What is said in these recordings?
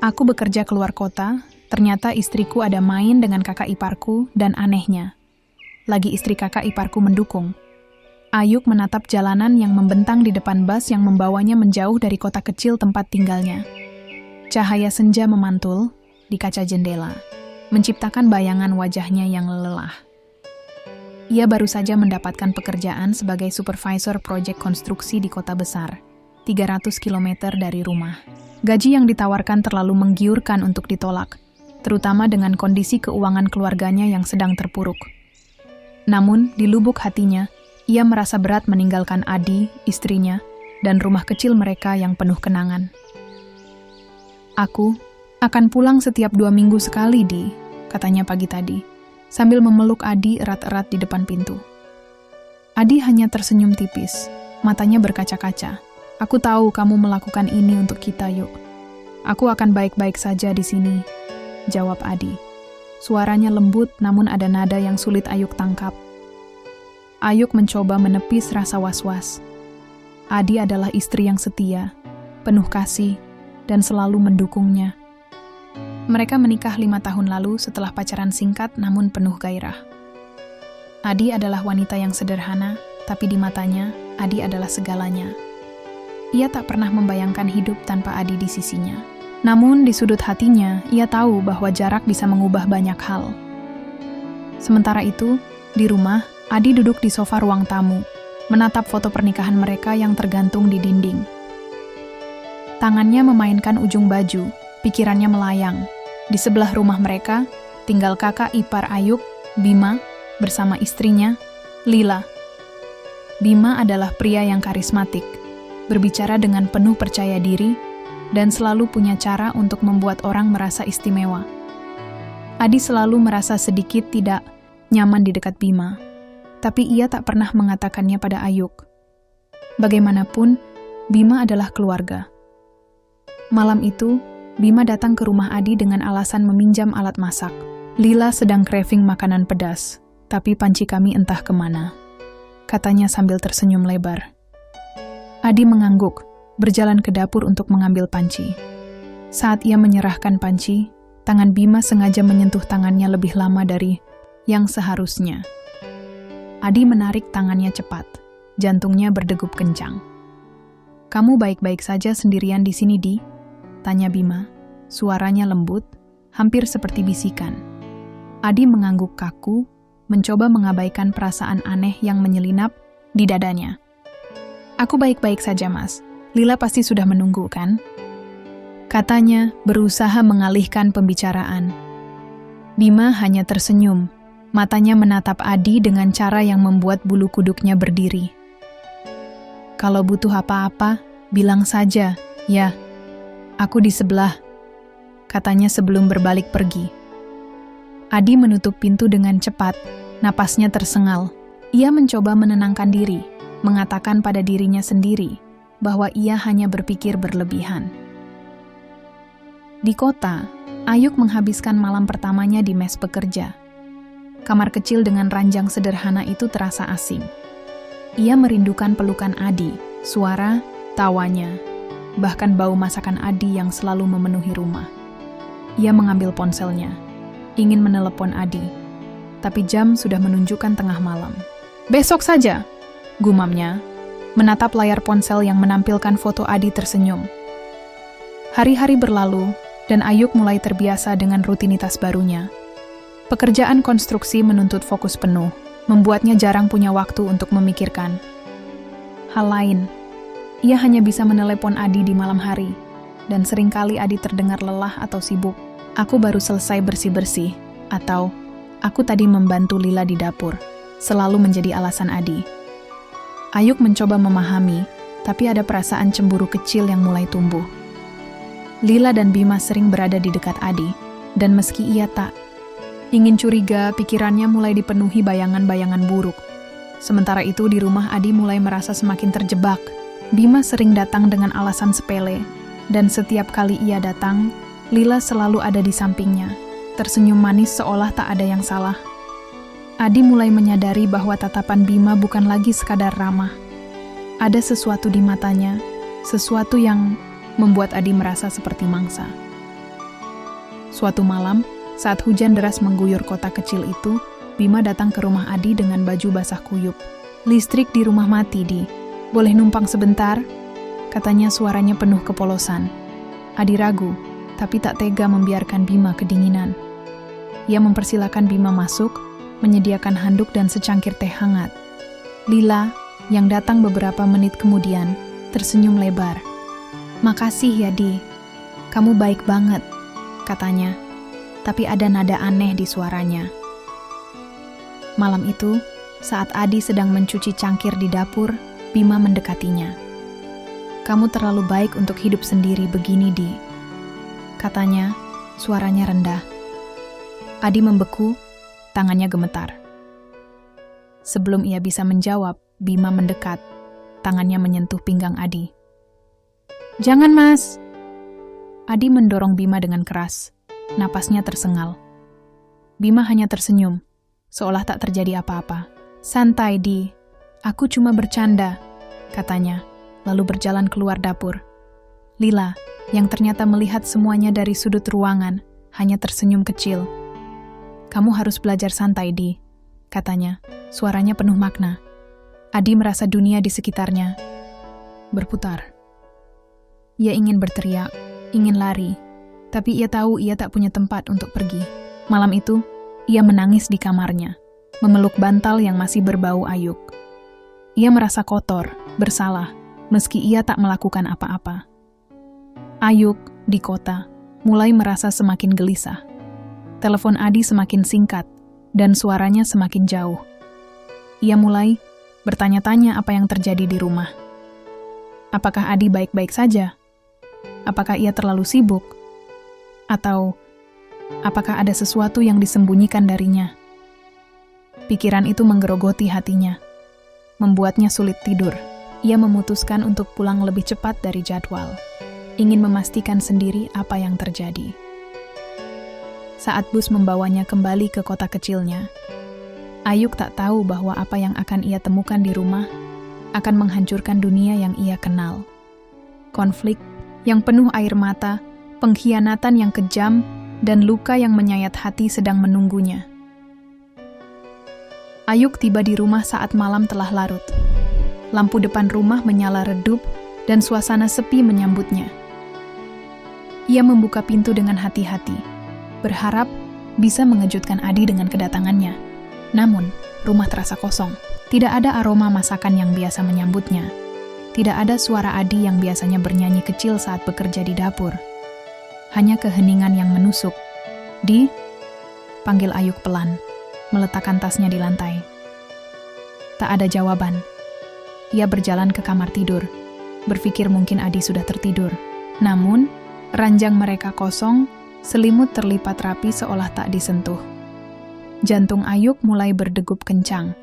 Aku bekerja keluar kota, ternyata istriku ada main dengan kakak iparku dan anehnya. Lagi istri kakak iparku mendukung. Ayuk menatap jalanan yang membentang di depan bus yang membawanya menjauh dari kota kecil tempat tinggalnya. Cahaya senja memantul di kaca jendela, menciptakan bayangan wajahnya yang lelah. Ia baru saja mendapatkan pekerjaan sebagai supervisor proyek konstruksi di kota besar, 300 km dari rumah. Gaji yang ditawarkan terlalu menggiurkan untuk ditolak, terutama dengan kondisi keuangan keluarganya yang sedang terpuruk. Namun, di lubuk hatinya, ia merasa berat meninggalkan Adi, istrinya, dan rumah kecil mereka yang penuh kenangan. Aku akan pulang setiap 2 minggu sekali, Di, katanya pagi tadi, sambil memeluk Adi erat-erat di depan pintu. Adi hanya tersenyum tipis, matanya berkaca-kaca. Aku tahu kamu melakukan ini untuk kita, Yuk. Aku akan baik-baik saja di sini, jawab Adi. Suaranya lembut namun ada nada yang sulit Ayuk tangkap. Ayuk mencoba menepis rasa was-was. Adi adalah istri yang setia, penuh kasih, dan selalu mendukungnya. Mereka menikah 5 tahun lalu setelah pacaran singkat namun penuh gairah. Adi adalah wanita yang sederhana, tapi di matanya, Adi adalah segalanya. Ia tak pernah membayangkan hidup tanpa Adi di sisinya. Namun di sudut hatinya, ia tahu bahwa jarak bisa mengubah banyak hal. Sementara itu, di rumah, Adi duduk di sofa ruang tamu, menatap foto pernikahan mereka yang tergantung di dinding. Tangannya memainkan ujung baju, pikirannya melayang. Di sebelah rumah mereka, tinggal kakak ipar Ayuk, Bima, bersama istrinya, Lila. Bima adalah pria yang karismatik, berbicara dengan penuh percaya diri, dan selalu punya cara untuk membuat orang merasa istimewa. Adi selalu merasa sedikit tidak nyaman di dekat Bima, tapi ia tak pernah mengatakannya pada Ayuk. Bagaimanapun, Bima adalah keluarga. Malam itu, Bima datang ke rumah Adi dengan alasan meminjam alat masak. Lila sedang craving makanan pedas, tapi panci kami entah kemana, katanya sambil tersenyum lebar. Adi mengangguk, berjalan ke dapur untuk mengambil panci. Saat ia menyerahkan panci, tangan Bima sengaja menyentuh tangannya lebih lama dari yang seharusnya. Adi menarik tangannya cepat, jantungnya berdegup kencang. "Kamu baik-baik saja sendirian di sini, Di?" tanya Bima, suaranya lembut, hampir seperti bisikan. Adi mengangguk kaku, mencoba mengabaikan perasaan aneh yang menyelinap di dadanya. "Aku baik-baik saja, Mas. Lila pasti sudah menunggu, kan?" katanya, berusaha mengalihkan pembicaraan. Bima hanya tersenyum, matanya menatap Adi dengan cara yang membuat bulu kuduknya berdiri. "Kalau butuh apa-apa, bilang saja, ya. Aku di sebelah," katanya sebelum berbalik pergi. Adi menutup pintu dengan cepat, napasnya tersengal. Ia mencoba menenangkan diri, mengatakan pada dirinya sendiri bahwa ia hanya berpikir berlebihan. Di kota, Ayuk menghabiskan malam pertamanya di mes pekerja. Kamar kecil dengan ranjang sederhana itu terasa asing. Ia merindukan pelukan Adi, suara, tawanya, bahkan bau masakan Adi yang selalu memenuhi rumah. Ia mengambil ponselnya, ingin menelepon Adi, tapi jam sudah menunjukkan tengah malam. "Besok saja," gumamnya, menatap layar ponsel yang menampilkan foto Adi tersenyum. Hari-hari berlalu, dan Ayuk mulai terbiasa dengan rutinitas barunya. Pekerjaan konstruksi menuntut fokus penuh, membuatnya jarang punya waktu untuk memikirkan hal lain. Ia hanya bisa menelepon Adi di malam hari, dan seringkali Adi terdengar lelah atau sibuk. "Aku baru selesai bersih-bersih," atau "aku tadi membantu Lila di dapur," selalu menjadi alasan Adi. Ayuk mencoba memahami, tapi ada perasaan cemburu kecil yang mulai tumbuh. Lila dan Bima sering berada di dekat Adi, dan meski ia tak ingin curiga, pikirannya mulai dipenuhi bayangan-bayangan buruk. Sementara itu di rumah Adi mulai merasa semakin terjebak. Bima sering datang dengan alasan sepele, dan setiap kali ia datang, Lila selalu ada di sampingnya, tersenyum manis seolah tak ada yang salah. Adi mulai menyadari bahwa tatapan Bima bukan lagi sekadar ramah. Ada sesuatu di matanya, sesuatu yang membuat Adi merasa seperti mangsa. Suatu malam, saat hujan deras mengguyur kota kecil itu, Bima datang ke rumah Adi dengan baju basah kuyup. "Listrik di rumah mati, Di. Boleh numpang sebentar?" Katanya suaranya penuh kepolosan. Adi ragu, tapi tak tega membiarkan Bima kedinginan. Ia mempersilakan Bima masuk, menyediakan handuk dan secangkir teh hangat. Lila, yang datang beberapa menit kemudian, tersenyum lebar. "Makasih ya, Di. Kamu baik banget," katanya. Tapi ada nada aneh di suaranya. Malam itu, saat Adi sedang mencuci cangkir di dapur, Bima mendekatinya. "Kamu terlalu baik untuk hidup sendiri begini, Di," katanya, suaranya rendah. Adi membeku, tangannya gemetar. Sebelum ia bisa menjawab, Bima mendekat, tangannya menyentuh pinggang Adi. "Jangan, Mas!" Adi mendorong Bima dengan keras. Napasnya tersengal. Bima hanya tersenyum, seolah tak terjadi apa-apa. "Santai, Di. Aku cuma bercanda," katanya, lalu berjalan keluar dapur. Lila, yang ternyata melihat semuanya dari sudut ruangan, hanya tersenyum kecil. "Kamu harus belajar santai, Di," katanya, suaranya penuh makna. Adi merasa dunia di sekitarnya berputar. Ia ingin berteriak, ingin lari, tapi ia tahu ia tak punya tempat untuk pergi. Malam itu, ia menangis di kamarnya, memeluk bantal yang masih berbau ayuk. Ia merasa kotor, bersalah, meski ia tak melakukan apa-apa. Ayuk, di kota, mulai merasa semakin gelisah. Telepon Adi semakin singkat, dan suaranya semakin jauh. Ia mulai bertanya-tanya apa yang terjadi di rumah. Apakah Adi baik-baik saja? Apakah ia terlalu sibuk? Atau apakah ada sesuatu yang disembunyikan darinya? Pikiran itu menggerogoti hatinya, membuatnya sulit tidur. Ia memutuskan untuk pulang lebih cepat dari jadwal, ingin memastikan sendiri apa yang terjadi. Saat bus membawanya kembali ke kota kecilnya, Ayuk tak tahu bahwa apa yang akan ia temukan di rumah akan menghancurkan dunia yang ia kenal. Konflik yang penuh air mata, pengkhianatan yang kejam, dan luka yang menyayat hati sedang menunggunya. Ayuk tiba di rumah saat malam telah larut. Lampu depan rumah menyala redup dan suasana sepi menyambutnya. Ia membuka pintu dengan hati-hati, berharap bisa mengejutkan Adi dengan kedatangannya. Namun, rumah terasa kosong. Tidak ada aroma masakan yang biasa menyambutnya. Tidak ada suara Adi yang biasanya bernyanyi kecil saat bekerja di dapur. Hanya keheningan yang menusuk. "Di?" panggil Ayuk pelan, meletakkan tasnya di lantai. Tak ada jawaban. Ia berjalan ke kamar tidur, berpikir mungkin Adi sudah tertidur. Namun, ranjang mereka kosong, selimut terlipat rapi seolah tak disentuh. Jantung Ayuk mulai berdegup kencang.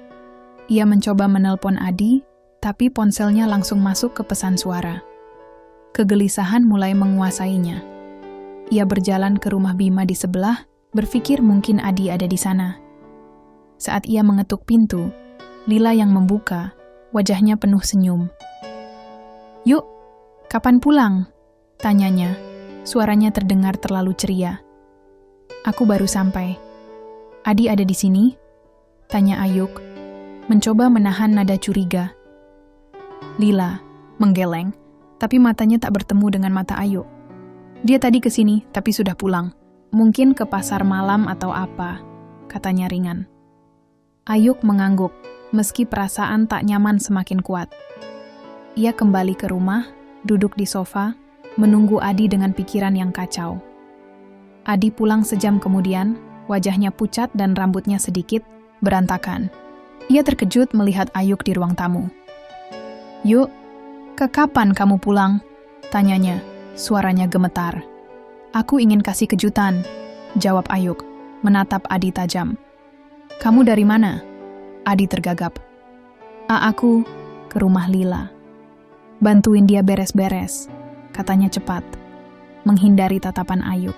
Ia mencoba menelpon Adi, tapi ponselnya langsung masuk ke pesan suara. Kegelisahan mulai menguasainya. Ia berjalan ke rumah Bima di sebelah, berpikir mungkin Adi ada di sana. Saat ia mengetuk pintu, Lila yang membuka, wajahnya penuh senyum. "Yuk, kapan pulang?" tanyanya. Suaranya terdengar terlalu ceria. "Aku baru sampai." "Adi ada di sini?" tanya Ayuk, mencoba menahan nada curiga. Lila menggeleng, tapi matanya tak bertemu dengan mata Ayuk. "Dia tadi ke sini, tapi sudah pulang. Mungkin ke pasar malam atau apa," katanya ringan. Ayuk mengangguk, meski perasaan tak nyaman semakin kuat. Ia kembali ke rumah, duduk di sofa, menunggu Adi dengan pikiran yang kacau. Adi pulang sejam kemudian, wajahnya pucat dan rambutnya sedikit berantakan. Ia terkejut melihat Ayuk di ruang tamu. "Yuk, kapan kamu pulang?" tanyanya, suaranya gemetar. "Aku ingin kasih kejutan," jawab Ayuk, menatap Adi tajam. "Kamu dari mana?" Adi tergagap. Aku ke rumah Lila. Bantuin dia beres-beres," katanya cepat, menghindari tatapan Ayuk.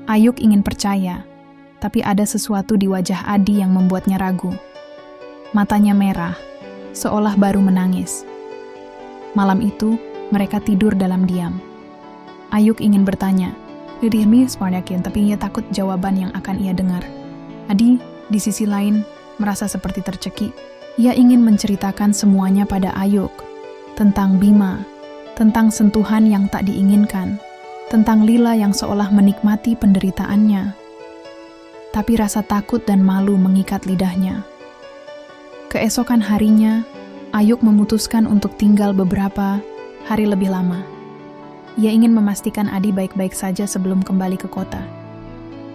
Ayuk ingin percaya, tapi ada sesuatu di wajah Adi yang membuatnya ragu. Matanya merah, seolah baru menangis. Malam itu, mereka tidur dalam diam. Ayuk ingin bertanya, Lidihmi sempat yakin, tapi ia takut jawaban yang akan ia dengar. Adi, di sisi lain, merasa seperti tercekik. Ia ingin menceritakan semuanya pada Ayuk. Tentang Bima, tentang sentuhan yang tak diinginkan, tentang Lila yang seolah menikmati penderitaannya. Tapi rasa takut dan malu mengikat lidahnya. Keesokan harinya, Ayuk memutuskan untuk tinggal beberapa hari lebih lama. Ia ingin memastikan Adi baik-baik saja sebelum kembali ke kota.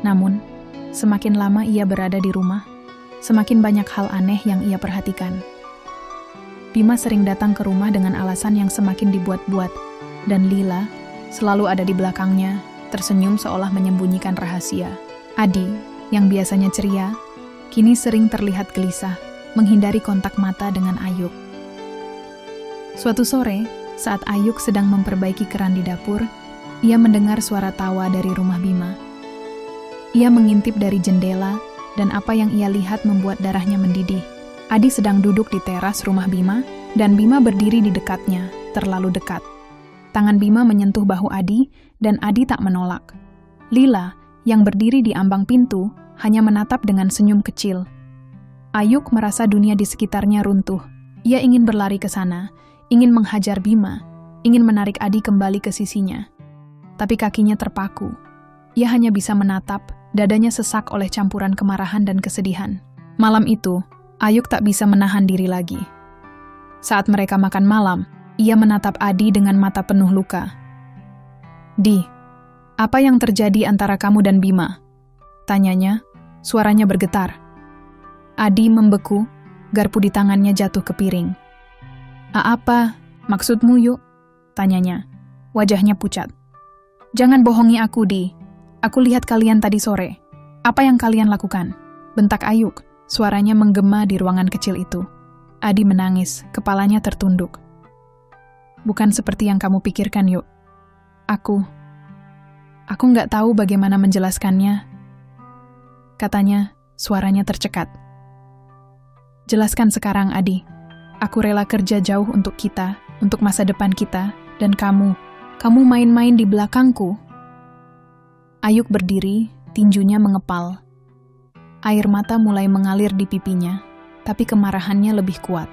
Namun, semakin lama ia berada di rumah, semakin banyak hal aneh yang ia perhatikan. Bima sering datang ke rumah dengan alasan yang semakin dibuat-buat, dan Lila selalu ada di belakangnya, tersenyum seolah menyembunyikan rahasia. Adi, yang biasanya ceria, kini sering terlihat gelisah, menghindari kontak mata dengan Ayuk. Suatu sore, saat Ayuk sedang memperbaiki keran di dapur, ia mendengar suara tawa dari rumah Bima. Ia mengintip dari jendela, dan apa yang ia lihat membuat darahnya mendidih. Adi sedang duduk di teras rumah Bima, dan Bima berdiri di dekatnya, terlalu dekat. Tangan Bima menyentuh bahu Adi, dan Adi tak menolak. Lila, yang berdiri di ambang pintu, hanya menatap dengan senyum kecil. Ayuk merasa dunia di sekitarnya runtuh. Ia ingin berlari ke sana, ingin menghajar Bima, ingin menarik Adi kembali ke sisinya. Tapi kakinya terpaku. Ia hanya bisa menatap, dadanya sesak oleh campuran kemarahan dan kesedihan. Malam itu, Ayuk tak bisa menahan diri lagi. Saat mereka makan malam, ia menatap Adi dengan mata penuh luka. "Di, apa yang terjadi antara kamu dan Bima?" tanyanya, suaranya bergetar. Adi membeku, garpu di tangannya jatuh ke piring. "Apa? Maksudmu, Yuk?" tanyanya. Wajahnya pucat. "Jangan bohongi aku, Di. Aku lihat kalian tadi sore. Apa yang kalian lakukan?" bentak Ayuk. Suaranya menggema di ruangan kecil itu. Adi menangis, kepalanya tertunduk. "Bukan seperti yang kamu pikirkan, Yuk. Aku nggak tahu bagaimana menjelaskannya," katanya, suaranya tercekat. "Jelaskan sekarang, Adi. Aku rela kerja jauh untuk kita, untuk masa depan kita, dan kamu main-main di belakangku." Ayuk berdiri, tinjunya mengepal. Air mata mulai mengalir di pipinya, tapi kemarahannya lebih kuat.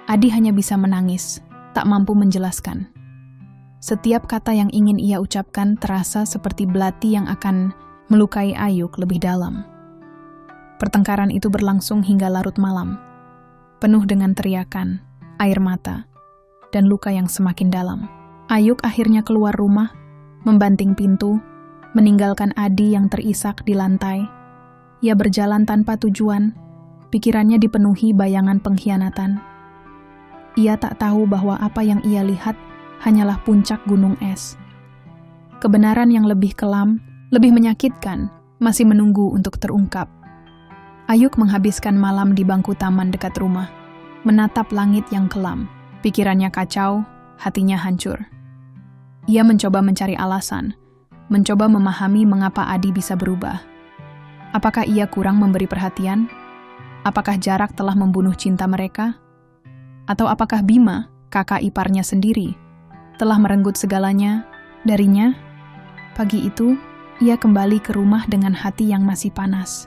Adi hanya bisa menangis, tak mampu menjelaskan. Setiap kata yang ingin ia ucapkan terasa seperti belati yang akan melukai Ayuk lebih dalam. Pertengkaran itu berlangsung hingga larut malam, penuh dengan teriakan, air mata, dan luka yang semakin dalam. Ayuk akhirnya keluar rumah, membanting pintu, meninggalkan Adi yang terisak di lantai. Ia berjalan tanpa tujuan, pikirannya dipenuhi bayangan pengkhianatan. Ia tak tahu bahwa apa yang ia lihat hanyalah puncak gunung es. Kebenaran yang lebih kelam, lebih menyakitkan, masih menunggu untuk terungkap. Ayuk menghabiskan malam di bangku taman dekat rumah, menatap langit yang kelam. Pikirannya kacau, hatinya hancur. Ia mencoba mencari alasan, mencoba memahami mengapa Adi bisa berubah. Apakah ia kurang memberi perhatian? Apakah jarak telah membunuh cinta mereka? Atau apakah Bima, kakak iparnya sendiri, telah merenggut segalanya darinya? Pagi itu, ia kembali ke rumah dengan hati yang masih panas.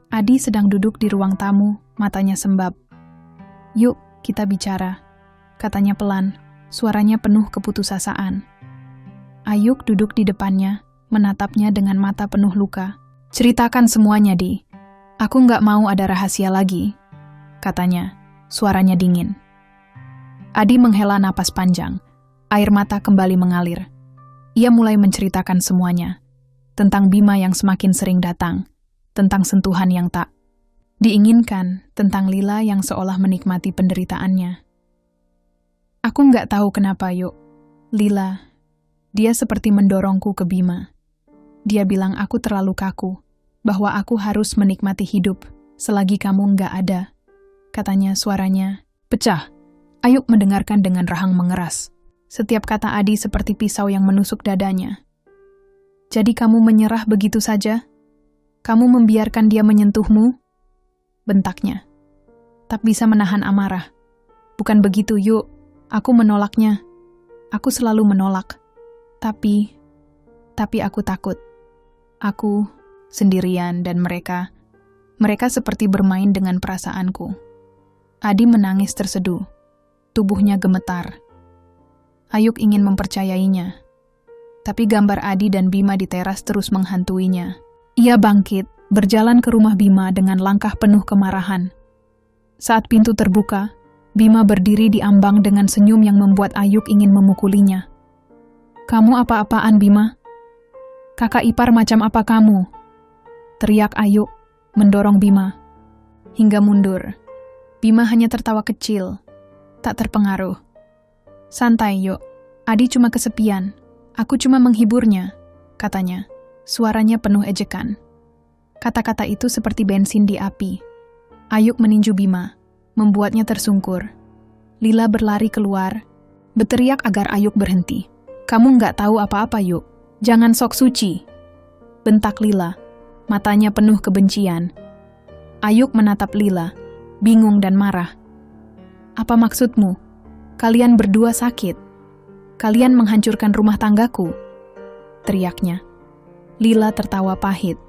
Adi sedang duduk di ruang tamu, matanya sembab. "Yuk, kita bicara," katanya pelan, suaranya penuh keputusasaan. Ayuk duduk di depannya, menatapnya dengan mata penuh luka. "Ceritakan semuanya, Di. Aku nggak mau ada rahasia lagi," katanya, suaranya dingin. Adi menghela napas panjang, air mata kembali mengalir. Ia mulai menceritakan semuanya, tentang Bima yang semakin sering datang, tentang sentuhan yang tak diinginkan, tentang Lila yang seolah menikmati penderitaannya. "Aku nggak tahu kenapa, Yuk. Lila, dia seperti mendorongku ke Bima. Dia bilang aku terlalu kaku, bahwa aku harus menikmati hidup selagi kamu nggak ada," katanya, suaranya pecah. Ayuk mendengarkan dengan rahang mengeras. Setiap kata Adi seperti pisau yang menusuk dadanya. "Jadi kamu menyerah begitu saja? Kamu membiarkan dia menyentuhmu?" bentaknya. Tak bisa menahan amarah. "Bukan begitu, Yuk. Aku menolaknya. Aku selalu menolak. Tapi Tapi aku takut. Aku sendirian dan mereka seperti bermain dengan perasaanku. Adi menangis terseduh. Tubuhnya gemetar. Ayuk ingin mempercayainya. Tapi gambar Adi dan Bima di teras terus menghantuinya. Ia bangkit, berjalan ke rumah Bima dengan langkah penuh kemarahan. Saat pintu terbuka, Bima berdiri di ambang dengan senyum yang membuat Ayuk ingin memukulinya. "Kamu apa-apaan, Bima? Kakak ipar macam apa kamu?" teriak Ayuk, mendorong Bima. Hingga mundur. Bima hanya tertawa kecil, tak terpengaruh. "Santai, Yuk. Adi cuma kesepian. Aku cuma menghiburnya," katanya. Suaranya penuh ejekan. Kata-kata itu seperti bensin di api. Ayuk meninju Bima, membuatnya tersungkur. Lila berlari keluar, berteriak agar Ayuk berhenti. "Kamu nggak tahu apa-apa, Yuk. Jangan sok suci," bentak Lila, matanya penuh kebencian. Ayuk menatap Lila, bingung dan marah. "Apa maksudmu? Kalian berdua sakit. Kalian menghancurkan rumah tanggaku," teriaknya. Lila tertawa pahit.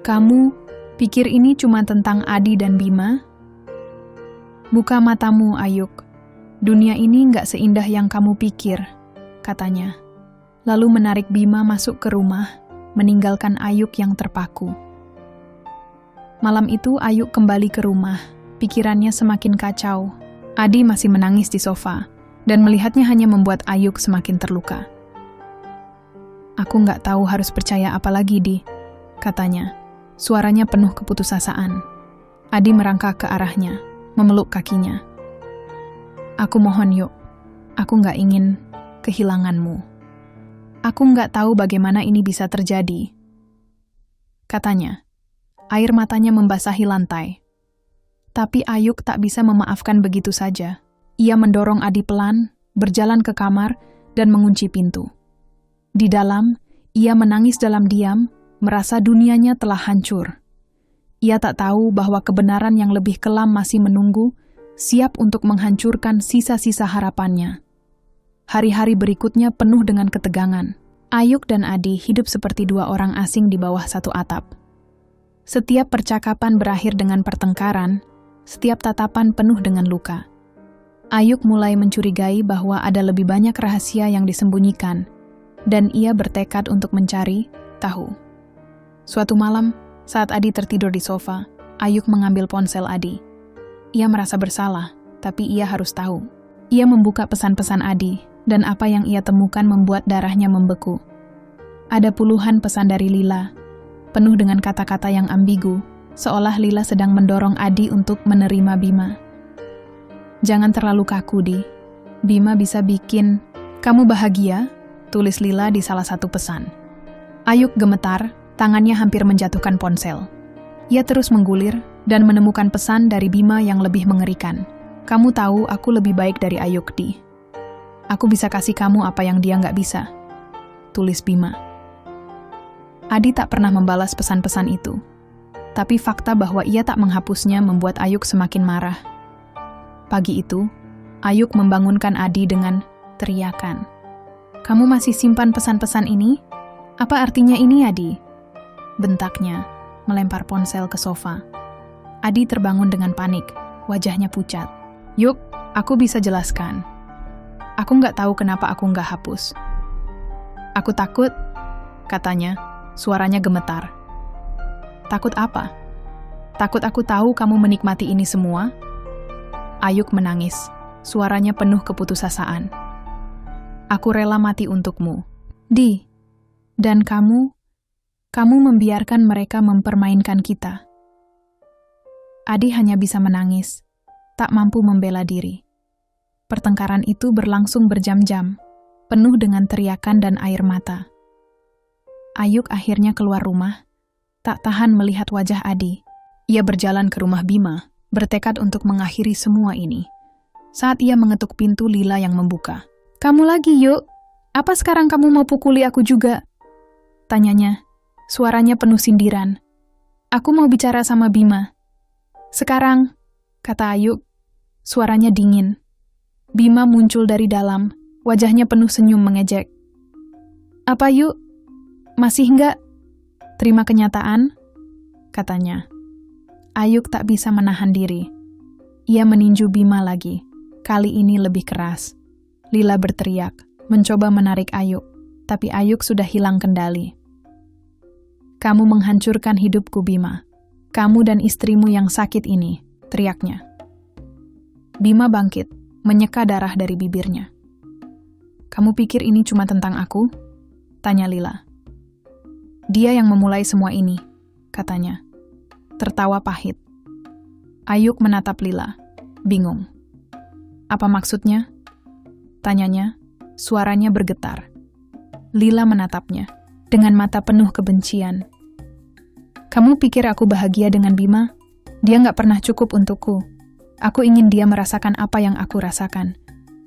"Kamu pikir ini cuma tentang Adi dan Bima? Buka matamu, Ayuk. Dunia ini nggak seindah yang kamu pikir," katanya. Lalu menarik Bima masuk ke rumah, meninggalkan Ayuk yang terpaku. Malam itu Ayuk kembali ke rumah, pikirannya semakin kacau. Adi masih menangis di sofa, dan melihatnya hanya membuat Ayuk semakin terluka. "Aku nggak tahu harus percaya apa lagi, Di," katanya. Suaranya penuh keputusasaan. Adi merangkak ke arahnya, memeluk kakinya. "Aku mohon, Yuk. Aku nggak ingin kehilanganmu. Aku nggak tahu bagaimana ini bisa terjadi," katanya. Air matanya membasahi lantai. Tapi Ayuk tak bisa memaafkan begitu saja. Ia mendorong Adi pelan, berjalan ke kamar, dan mengunci pintu. Di dalam, ia menangis dalam diam, merasa dunianya telah hancur. Ia tak tahu bahwa kebenaran yang lebih kelam masih menunggu, siap untuk menghancurkan sisa-sisa harapannya. Hari-hari berikutnya penuh dengan ketegangan. Ayuk dan Adi hidup seperti dua orang asing di bawah satu atap. Setiap percakapan berakhir dengan pertengkaran, setiap tatapan penuh dengan luka. Ayuk mulai mencurigai bahwa ada lebih banyak rahasia yang disembunyikan, dan ia bertekad untuk mencari tahu. Suatu malam, saat Adi tertidur di sofa, Ayuk mengambil ponsel Adi. Ia merasa bersalah, tapi ia harus tahu. Ia membuka pesan-pesan Adi, dan apa yang ia temukan membuat darahnya membeku. Ada puluhan pesan dari Lila, penuh dengan kata-kata yang ambigu, seolah Lila sedang mendorong Adi untuk menerima Bima. "Jangan terlalu kaku, Di. Bima bisa bikin kamu bahagia," tulis Lila di salah satu pesan. Ayuk gemetar, tangannya hampir menjatuhkan ponsel. Ia terus menggulir dan menemukan pesan dari Bima yang lebih mengerikan. "Kamu tahu aku lebih baik dari Ayuk, Di. Aku bisa kasih kamu apa yang dia nggak bisa," tulis Bima. Adi tak pernah membalas pesan-pesan itu. Tapi fakta bahwa ia tak menghapusnya membuat Ayuk semakin marah. Pagi itu, Ayuk membangunkan Adi dengan teriakan. "Kamu masih simpan pesan-pesan ini? Apa artinya ini, Adi?" bentaknya, melempar ponsel ke sofa. Adi terbangun dengan panik, wajahnya pucat. "Yuk, aku bisa jelaskan. Aku nggak tahu kenapa aku nggak hapus." "Aku takut," katanya, suaranya gemetar. "Takut apa? Takut aku tahu kamu menikmati ini semua?" Ayuk menangis, suaranya penuh keputusasaan. "Aku rela mati untukmu, Di. Dan kamu membiarkan mereka mempermainkan kita." Adi hanya bisa menangis, tak mampu membela diri. Pertengkaran itu berlangsung berjam-jam, penuh dengan teriakan dan air mata. Ayuk akhirnya keluar rumah, tak tahan melihat wajah Adi. Ia berjalan ke rumah Bima, bertekad untuk mengakhiri semua ini. Saat ia mengetuk pintu, Lila yang membuka. "Kamu lagi, Yuk? Apa sekarang kamu mau pukuli aku juga?" tanyanya. Suaranya penuh sindiran. "Aku mau bicara sama Bima." "Sekarang," kata Ayuk. Suaranya dingin. Bima muncul dari dalam, wajahnya penuh senyum mengejek. "Apa, Yuk? Masih enggak terima kenyataan? Katanya. Ayuk tak bisa menahan diri. Ia meninju Bima lagi. Kali ini lebih keras. Lila berteriak, mencoba menarik Ayuk, tapi Ayuk sudah hilang kendali. Kamu menghancurkan hidupku, Bima. Kamu dan istrimu yang sakit ini, teriaknya. Bima bangkit, menyeka darah dari bibirnya. Kamu pikir ini cuma tentang aku? Tanya Lila. Dia yang memulai semua ini, katanya. Tertawa pahit. Ayuk menatap Lila, bingung. Apa maksudnya? Tanyanya, suaranya bergetar. Lila menatapnya, dengan mata penuh kebencian. Kamu pikir aku bahagia dengan Bima? Dia nggak pernah cukup untukku. Aku ingin dia merasakan apa yang aku rasakan.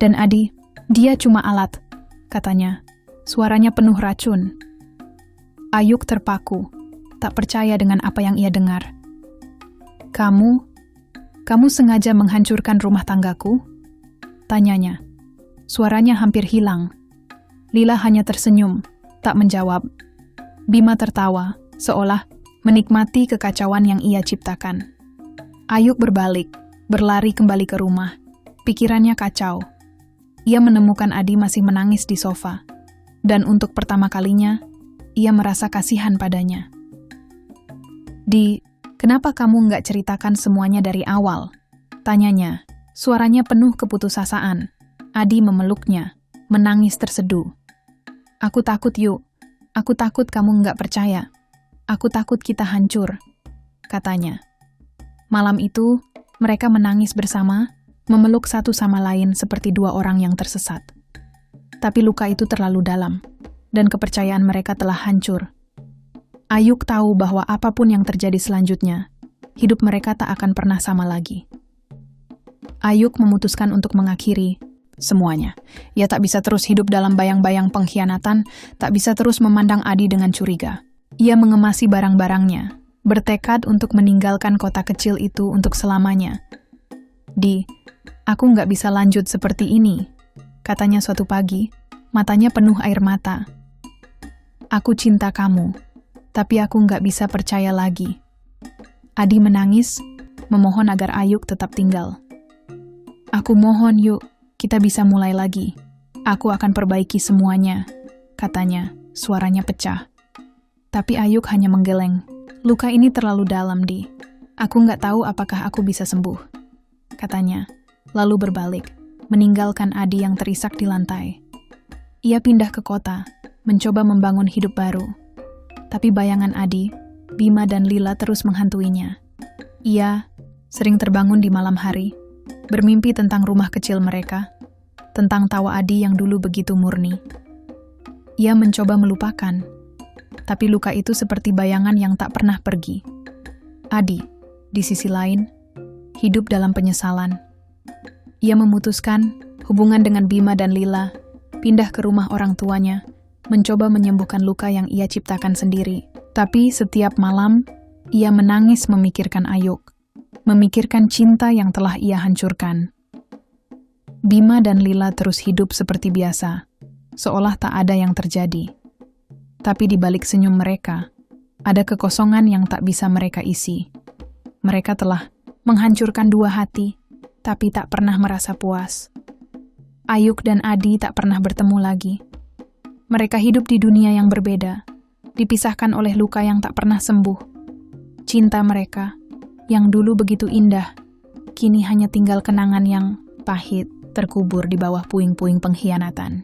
Dan Adi, dia cuma alat, katanya. Suaranya penuh racun. Ayuk terpaku, tak percaya dengan apa yang ia dengar. Kamu sengaja menghancurkan rumah tanggaku? Tanyanya. Suaranya hampir hilang. Lila hanya tersenyum, tak menjawab. Bima tertawa, seolah menikmati kekacauan yang ia ciptakan. Ayuk berbalik, berlari kembali ke rumah. Pikirannya kacau. Ia menemukan Adi masih menangis di sofa. Dan untuk pertama kalinya, ia merasa kasihan padanya. Kenapa kamu nggak ceritakan semuanya dari awal? Tanyanya, suaranya penuh keputusasaan. Adi memeluknya, menangis terseduh. Aku takut, Yuk. Aku takut kamu nggak percaya. Aku takut kita hancur, katanya. Malam itu, mereka menangis bersama, memeluk satu sama lain seperti dua orang yang tersesat. Tapi luka itu terlalu dalam, dan kepercayaan mereka telah hancur. Ayuk tahu bahwa apapun yang terjadi selanjutnya, hidup mereka tak akan pernah sama lagi. Ayuk memutuskan untuk mengakhiri semuanya. Ia tak bisa terus hidup dalam bayang-bayang pengkhianatan, tak bisa terus memandang Adi dengan curiga. Ia mengemasi barang-barangnya, bertekad untuk meninggalkan kota kecil itu untuk selamanya. Aku nggak bisa lanjut seperti ini, katanya suatu pagi, matanya penuh air mata. Aku cinta kamu, tapi aku nggak bisa percaya lagi. Adi menangis, memohon agar Ayuk tetap tinggal. Aku mohon, Yuk, kita bisa mulai lagi. Aku akan perbaiki semuanya, katanya, suaranya pecah. Tapi Ayuk hanya menggeleng. Luka ini terlalu dalam, Di. Aku nggak tahu apakah aku bisa sembuh, katanya, lalu berbalik, meninggalkan Adi yang terisak di lantai. Ia pindah ke kota, mencoba membangun hidup baru. Tapi bayangan Adi, Bima dan Lila terus menghantuinya. Ia sering terbangun di malam hari, bermimpi tentang rumah kecil mereka, tentang tawa Adi yang dulu begitu murni. Ia mencoba melupakan, tapi luka itu seperti bayangan yang tak pernah pergi. Adi, di sisi lain, hidup dalam penyesalan. Ia memutuskan hubungan dengan Bima dan Lila, pindah ke rumah orang tuanya, mencoba menyembuhkan luka yang ia ciptakan sendiri. Tapi setiap malam, ia menangis memikirkan Ayuk, memikirkan cinta yang telah ia hancurkan. Bima dan Lila terus hidup seperti biasa, seolah tak ada yang terjadi. Tapi di balik senyum mereka, ada kekosongan yang tak bisa mereka isi. Mereka telah menghancurkan dua hati, tapi tak pernah merasa puas. Ayuk dan Adi tak pernah bertemu lagi. Mereka hidup di dunia yang berbeda, dipisahkan oleh luka yang tak pernah sembuh. Cinta mereka, yang dulu begitu indah, kini hanya tinggal kenangan yang pahit terkubur di bawah puing-puing pengkhianatan.